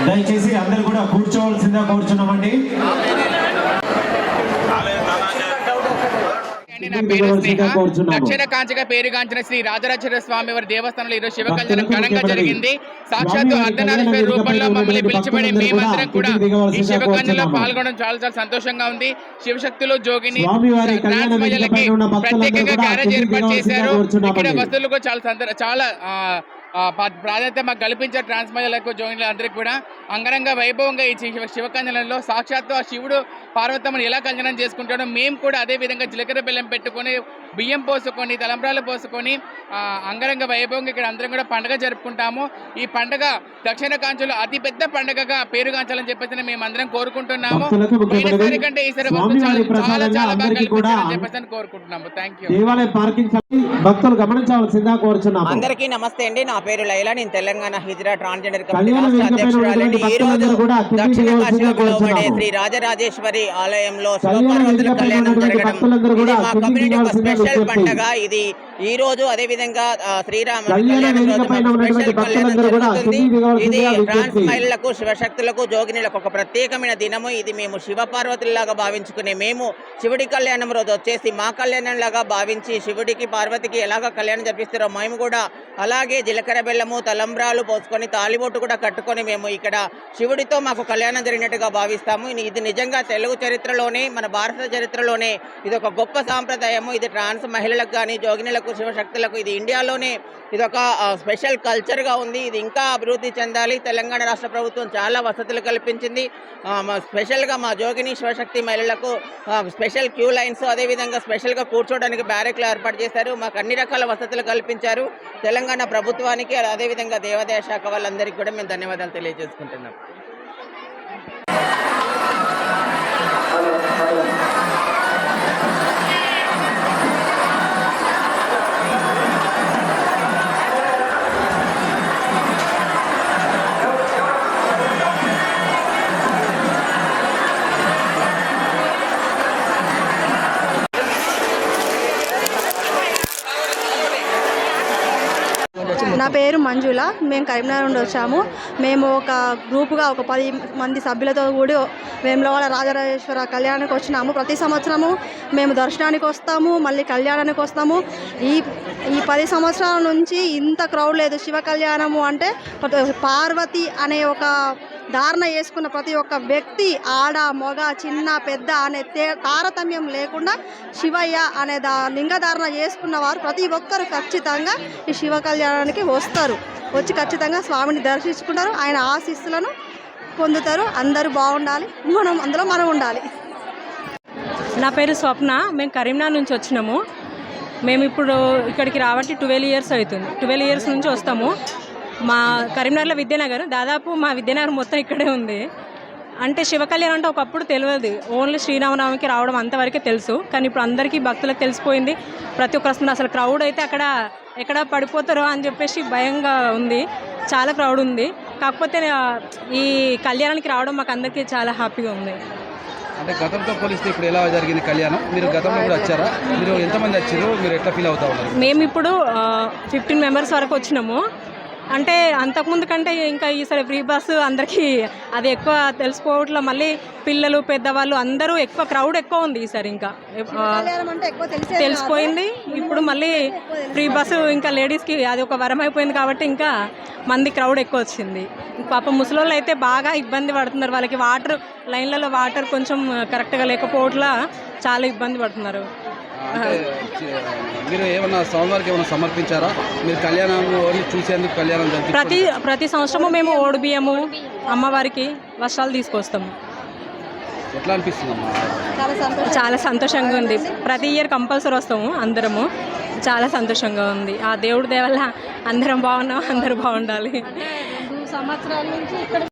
దయచేసి అందరూ కూడా కూర్చోవలసిందిగా కోరుచున్నామండి. దక్షిణ కాంచిగా పేరుగాంచిన శ్రీ రాజరాజేశ్వర స్వామి వారి దేవస్థానంలో ఈరోజు శివ కళ్యాణం ఘనంగా జరిగింది. సాక్షాత్తు అర్ధనారీశ్వర రూపంలో మమ్మల్ని పిలిచిపడి మేమందరం కూడా ఈ శివ కళ్యాణంలో పాల్గొనడం చాలా చాలా సంతోషంగా ఉంది. శివశక్తులు జోగిని ట్రాన్స్ మహిళలకి ప్రత్యేకంగా గ్యారేజ్ ఏర్పాటు చేశారు. ఇక్కడ వస్తువులకు చాలా ప్రాధాన్యత మాకు కల్పించారు. ట్రాన్స్ మహిళలకు జోగిన్లు అందరికీ కూడా అంగరంగ వైభవంగా ఈ శివ కళ్యాణంలో సాక్షాత్తు ఆ శివుడు పార్వతమ్మను ఎలా కళ్యాణం చేసుకుంటాడో మేము కూడా అదే విధంగా జీలకర్ర బెల్లం పెట్టుకొని బియ్యం పోసుకొని తలంబ్రాలు పోసుకొని అంగరంగ వైభవంగా ఇక్కడ అందరం కూడా పండుగ జరుపుకుంటాము. ఈ పండుగ దక్షిణ కాంచలో అతి పెద్ద పండుగగా పేరుగాంచాలని చెప్పేసి మేము అందరం కోరుకుంటున్నాము. పోయినసారి కంటే ఈసారి చాలా చాలా బాగా కల్పించాలని చెప్పేసి కోరుకుంటున్నాము. Thank you. భక్తులు గమనించవలసిందిగా కోరుచున్నాము. అందరికీ నమస్తే అండి. నా పేరు లైలా. నేను తెలంగాణ హిజ్రా ట్రాన్స్జెండర్ కమిటీ రాష్ట్ర అధ్యక్షురాలండి. ఈ రోజు దక్షిణ కాశీలో పిలువబడే శ్రీ రాజరాజేశ్వరి ఆలయంలో శివపార్వతుల కళ్యాణం జరగడం ఇది మా కమ్యూనిటీ ఒక స్పెషల్ పండుగ. ఇది ఈ రోజు అదే విధంగా శ్రీరామ కళ్యాణం రోజు స్పెషల్ కళ్యాణం జరుగుతుంది. ఇది ట్రాన్స్ మహిళలకు శివశక్తులకు జోగినులకు ఒక ప్రత్యేకమైన దినము. ఇది మేము శివ పార్వతుల్లాగా భావించుకునే మేము శివుడి కళ్యాణం రోజు వచ్చేసి మా కళ్యాణం లాగా భావించి శివుడికి పార్వతికి ఎలాగ కళ్యాణం జరిపిస్తారో మేము కూడా అలాగే జీలకర్ర బెల్లము తలంబ్రాలు పోసుకొని తాలిబొట్టు కూడా కట్టుకొని మేము ఇక్కడ శివుడితో మాకు కళ్యాణం జరిగినట్టుగా భావిస్తాము. ఇది నిజంగా తెలుగు చరిత్రలోనే మన భారత చరిత్రలోనే ఇది ఒక గొప్ప సాంప్రదాయము. ఇది ట్రాన్స్ మహిళలకు కానీ జోగినులకు శివశక్తులకు ఇది ఇండియాలోనే ఇది ఒక స్పెషల్ కల్చర్గా ఉంది. ఇది ఇంకా అభివృద్ధి చెందాలి. తెలంగాణ రాష్ట్ర ప్రభుత్వం చాలా వసతులు కల్పించింది. స్పెషల్గా మా జోగిని శివశక్తి మహిళలకు స్పెషల్ క్యూ లైన్స్ అదేవిధంగా స్పెషల్గా కూర్చోవడానికి బ్యారెక్లు ఏర్పాటు చేశారు. మాకు అన్ని రకాల వసతులు కల్పించారు. తెలంగాణ ప్రభుత్వానికి అదేవిధంగా దేవాదాయ శాఖ వాళ్ళందరికీ కూడా మేము ధన్యవాదాలు తెలియజేసుకుంటున్నాం. నా పేరు మంజుల. మేము కరీంనగర్ నుండి వచ్చాము. మేము ఒక గ్రూపుగా ఒక 10 మంది సభ్యులతో కూడి వేములవాడ రాజరాజేశ్వర కళ్యాణానికి వచ్చినాము. ప్రతి సంవత్సరము మేము దర్శనానికి వస్తాము, మళ్ళీ కళ్యాణానికి వస్తాము. ఈ 10 సంవత్సరాల నుంచి ఇంత క్రౌడ్ లేదు. శివ కళ్యాణము అంటే పార్వతి అనే ఒక ధారణ చేసుకున్న ప్రతి ఒక్క వ్యక్తి ఆడ మగ చిన్న పెద్ద అనే తారతమ్యం లేకుండా శివయ్య అనే లింగధారణ చేసుకున్న వారు ప్రతి ఒక్కరు ఖచ్చితంగా ఈ శివ కళ్యాణానికి వస్తారు. వచ్చి ఖచ్చితంగా స్వామిని దర్శించుకుంటారు. ఆయన ఆశీస్సులను పొందుతారు. అందరూ బాగుండాలి, అందులో మనం ఉండాలి. నా పేరు స్వప్న. మేము కరీంనగర్ నుంచి వచ్చినాము. మేము ఇప్పుడు ఇక్కడికి రాబట్టి 12 ఇయర్స్ అవుతుంది. 12 ఇయర్స్ నుంచి వస్తాము. మా కరీంనగర్లో విద్యానగర్, దాదాపు మా విద్యానగర్ మొత్తం ఇక్కడే ఉంది. అంటే శివ కళ్యాణం అంటే ఒకప్పుడు తెలియదు. ఓన్లీ శ్రీరామనవమికి రావడం అంతవరకే తెలుసు. కానీ ఇప్పుడు అందరికీ భక్తులకు తెలిసిపోయింది. ప్రతి ఒక్కరు వస్తుంది. అసలు క్రౌడ్ అయితే అక్కడ ఎక్కడ పడిపోతారో అని చెప్పేసి భయంగా ఉంది. చాలా క్రౌడ్ ఉంది. కాకపోతే ఈ కళ్యాణానికి రావడం మాకు అందరికీ చాలా హ్యాపీగా ఉంది. అంటే గతంతో పోలిస్తే ఇప్పుడు ఎలా జరిగింది కళ్యాణం? మీరు గతంలో కూడా వచ్చారా? మీరు ఎంతమంది వచ్చారు? మీరు ఎట్లా ఫీల్ అవుతా ఉన్నారు? మేము ఇప్పుడు 15 మెంబర్స్ వరకు వచ్చినాము. అంటే అంతకుముందు కంటే ఇంకా ఈసారి ఫ్రీ బస్సు అందరికీ అది ఎక్కువ తెలిసిపోవట్లో మళ్ళీ పిల్లలు పెద్దవాళ్ళు అందరూ ఎక్కువ క్రౌడ్ ఎక్కువ ఉంది. ఈసారి ఇంకా తెలిసిపోయింది. ఇప్పుడు మళ్ళీ ఫ్రీ బస్సు ఇంకా లేడీస్కి అది ఒక వరం అయిపోయింది కాబట్టి ఇంకా మంది క్రౌడ్ ఎక్కువ వచ్చింది. పాపం ముసలోళ్ళు అయితే బాగా ఇబ్బంది పడుతున్నారు. వాళ్ళకి వాటర్ లైన్లలో వాటర్ కొంచెం కరెక్ట్గా లేకపోవట్లా చాలా ఇబ్బంది పడుతున్నారు. మీరు ఏమన్నా స్వామివారికి ఏమైనా సమర్పించారా? మీరు కళ్యాణం చూసేందుకు కళ్యాణం ప్రతి సంవత్సరము మేము ఓడి బియ్యము అమ్మవారికి వర్షాలు తీసుకొస్తాము. ఎట్లా అనిపిస్తుందమ్మా? చాలా సంతోషంగా ఉంది. ప్రతి ఇయర్ కంపల్సరీ వస్తాము అందరము. చాలా సంతోషంగా ఉంది. ఆ దేవుడి దయ వల్ల అందరం బాగున్నాం, అందరూ బాగుండాలి. 2 సంవత్సరాల నుంచి ఇక్కడ